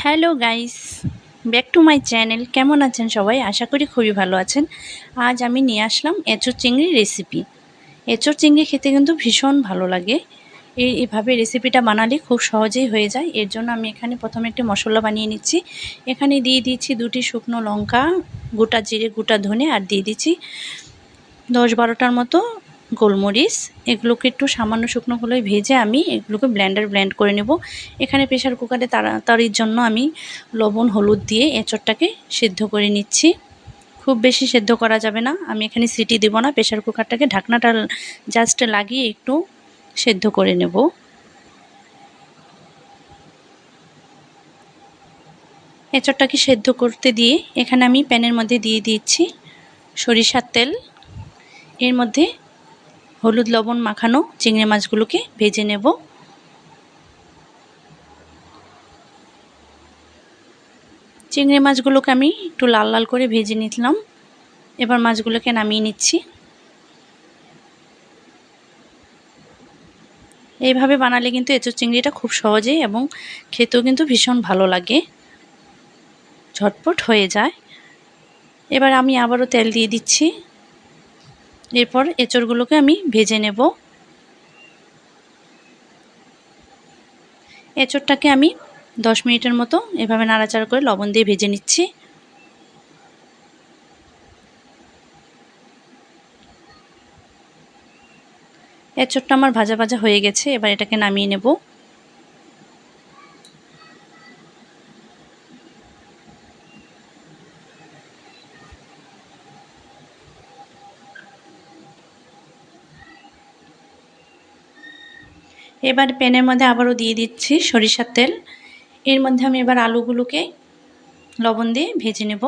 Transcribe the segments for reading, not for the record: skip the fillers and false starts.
Hello guys, back to my channel. কেমন আছেন সবাই? আশা করি খুবই ভালো আছেন। আজ আমি নিয়ে আসলাম এঁচোড় চিংড়ির রেসিপি। এঁচোড় চিংড়ি খেতে কিন্তু ভীষণ ভালো লাগে। এইভাবে রেসিপিটা বানালে খুব সহজেই হয়ে যায়। এর জন্য আমি এখানে প্রথমে একটি মশলা বানিয়ে নিচ্ছি। এখানে দিয়ে দিচ্ছি 2টি শুকনো লঙ্কা, গোটা জিরে, গোটা ধনে, আর দিয়ে দিচ্ছি 10-12টার মতো গোলমরিচ। এগুলোকে একটু সামান্য শুকনো খোলায় ভেজে আমি এগুলোকে ব্লেন্ড করে নেব। এখানে প্রেশার কুকারে তাড়াতাড়ির জন্য আমি লবণ হলুদ দিয়ে এঁচোড়টাকে সিদ্ধ করে নিচ্ছি। খুব বেশি সেদ্ধ করা যাবে না, আমি এখানে সিটি দেব না। প্রেশার কুকারটাকে ঢাকনাটা জাস্ট লাগিয়ে একটু সেদ্ধ করে নেব। এঁচোড়টাকে সেদ্ধ করতে দিয়ে এখানে আমি প্যানের মধ্যে দিয়ে দিচ্ছি সরিষার তেল। এর মধ্যে হলুদ লবণ মাখানো চিংড়ি মাছগুলোকে ভেজে নেব। চিংড়ি মাছগুলোকে আমি একটু লাল লাল করে ভেজে নিলাম। এবার মাছগুলোকে নামিয়ে নিচ্ছি। এইভাবে বানালে কিন্তু এঁচোড় চিংড়িটা খুব সহজেই এবং খেতেও কিন্তু ভীষণ ভালো লাগে, ঝটপট হয়ে যায়। এবার আমি আবারও তেল দিয়ে দিচ্ছি। এরপর এঁচোড়গুলোকে আমি ভেজে নেব। এঁচোড়টাকে আমি 10 মিনিটের মতো এভাবে নাড়াচাড়া করে লবণ দিয়ে ভেজে নিচ্ছি। এঁচোড়টা আমার ভাজা ভাজা হয়ে গেছে, এবার এটাকে নামিয়ে নেব। এবার প্যানের মধ্যে আবারও দিয়ে দিচ্ছি সরিষার তেল। এর মধ্যে আমি এবার আলুগুলোকে লবণ দিয়ে ভেজে নেব।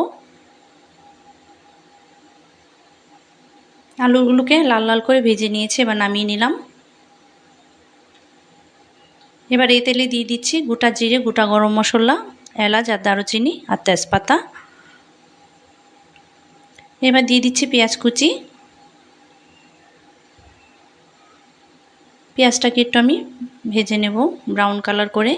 আলুগুলোকে লাল লাল করে ভেজে নিয়েছি, এবার নামিয়ে নিলাম। এবার এই তেলে দিয়ে দিচ্ছি গোটা জিরে, গোটা গরম মশলা, এলাচ আর দারুচিনি আর তেজপাতা। এবার দিয়ে দিচ্ছি পেঁয়াজ কুচি। পেঁয়াজটাকে একটু আমি ভেজে নেব ব্রাউন কালার করে।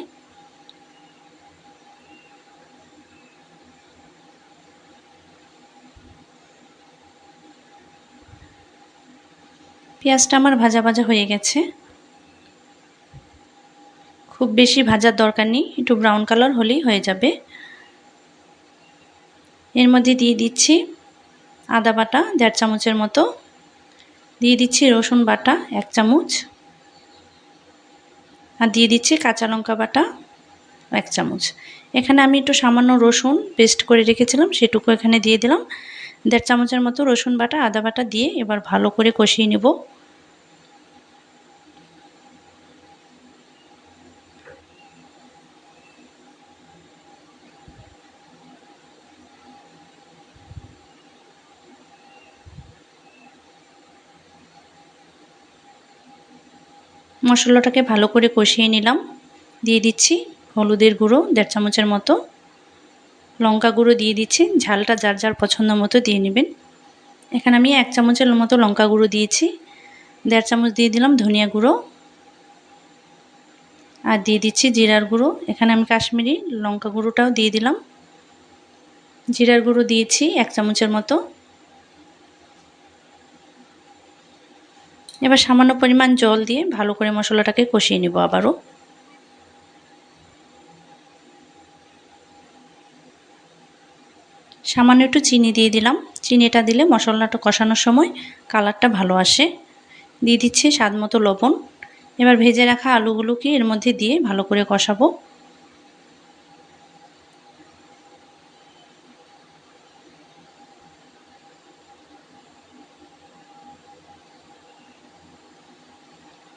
পেঁয়াজটা আমার ভাজা ভাজা হয়ে গেছে। খুব বেশি ভাজার দরকার নেই, একটু ব্রাউন কালার হলেই হয়ে যাবে। এর মধ্যে দিয়ে দিচ্ছি আদা বাটা 1.5 চামচের মতো, দিয়ে দিচ্ছি রসুন বাটা 1 চামচ, আর দিয়ে দিচ্ছি কাঁচা লঙ্কা বাটা 1 চামচ। এখানে আমি একটু সামান্য রসুন পেস্ট করে রেখেছিলাম, সেটুকু এখানে দিয়ে দিলাম। 1.5 চামচের মতো রসুন বাটা, আদা বাটা দিয়ে এবার ভালো করে কষিয়ে নেব। মশলাটাকে ভালো করে কষিয়ে নিলাম। দিয়ে দিচ্ছি হলুদের গুঁড়ো 1.5 চামচের মতো, লঙ্কা গুঁড়ো দিয়ে দিচ্ছি, ঝালটা যার যার পছন্দ মতো দিয়ে নেবেন। এখানে আমি 1 চামচের মতো লঙ্কা গুঁড়ো দিয়েছি। 1.5 চামচ দিয়ে দিলাম ধনিয়া গুঁড়ো, আর দিয়ে দিচ্ছি জিরার গুঁড়ো। এখানে আমি কাশ্মীরি লঙ্কা গুঁড়োটাও দিয়ে দিলাম। জিরার গুঁড়ো দিয়েছি 1 চামচের মতো। এবার সামান্য পরিমাণ জল দিয়ে ভালো করে মশলাটাকে কষিয়ে নেব আবারও। সামান্য একটু চিনি দিয়ে দিলাম। চিনিটা দিলে মশলাটা কষানোর সময় কালারটা ভালো আসে। দিয়ে দিচ্ছি স্বাদ মতো লবণ। এবার ভেজে রাখা আলুগুলোকে এর মধ্যে দিয়ে ভালো করে কষাবো।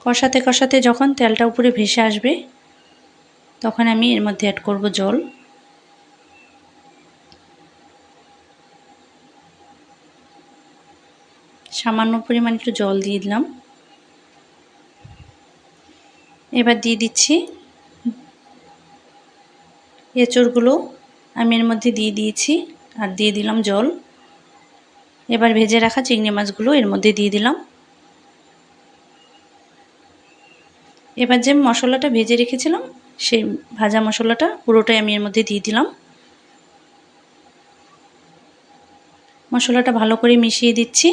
কষাতে কষাতে যখন তেলটা উপরে ভেসে আসবে, তখন আমি এর মধ্যে অ্যাড করব জল। সামান্য পরিমাণ একটু জল দিয়ে দিলাম। এবার দিয়ে দিচ্ছি এঁচোড়গুলো, আমি এর মধ্যে দিয়ে দিয়েছি আর দিয়ে দিলাম জল। এবার ভেজে রাখা চিংড়ি মাছগুলো এর মধ্যে দিয়ে দিলাম। এবার যে মশলাটা ভেজে রেখেছিলাম সেই ভাজা মশলাটা পুরোটাই আমি এর মধ্যে দিয়ে দিলাম। মশলাটা ভালো করে মিশিয়ে দিচ্ছি।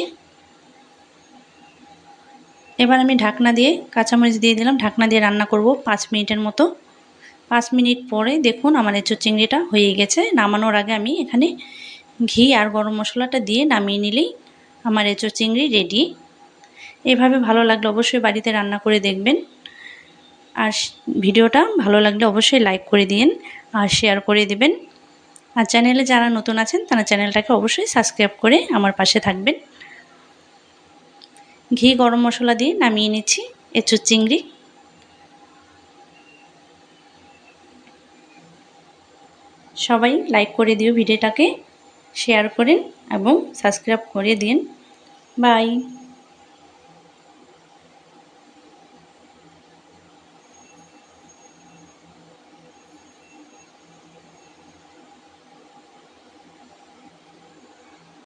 এবার আমি ঢাকনা দিয়ে কাঁচামরিচ দিয়ে দিলাম, ঢাকনা দিয়ে রান্না করব 5 মিনিটের মতো। 5 মিনিট পরে দেখুন আমার এঁচোড় চিংড়িটা হয়ে গেছে। নামানোর আগে আমি এখানে ঘি আর গরম মশলাটা দিয়ে নামিয়ে নিলেই আমার এঁচোড় চিংড়ি রেডি। এভাবে ভালো লাগলে অবশ্যই বাড়িতে রান্না করে দেখবেন। আর ভিডিওটা ভালো লাগলে অবশ্যই লাইক করে দিন আর শেয়ার করে দেবেন। আর চ্যানেলে যারা নতুন আছেন তারা চ্যানেলটাকে অবশ্যই সাবস্ক্রাইব করে আমার পাশে থাকবেন। ঘি গরম মশলা দিয়ে নামিয়ে নিচ্ছি এঁচোড় চিংড়ি। সবাই লাইক করে দিও, ভিডিওটাকে শেয়ার করেন এবং সাবস্ক্রাইব করে দিন। বাই।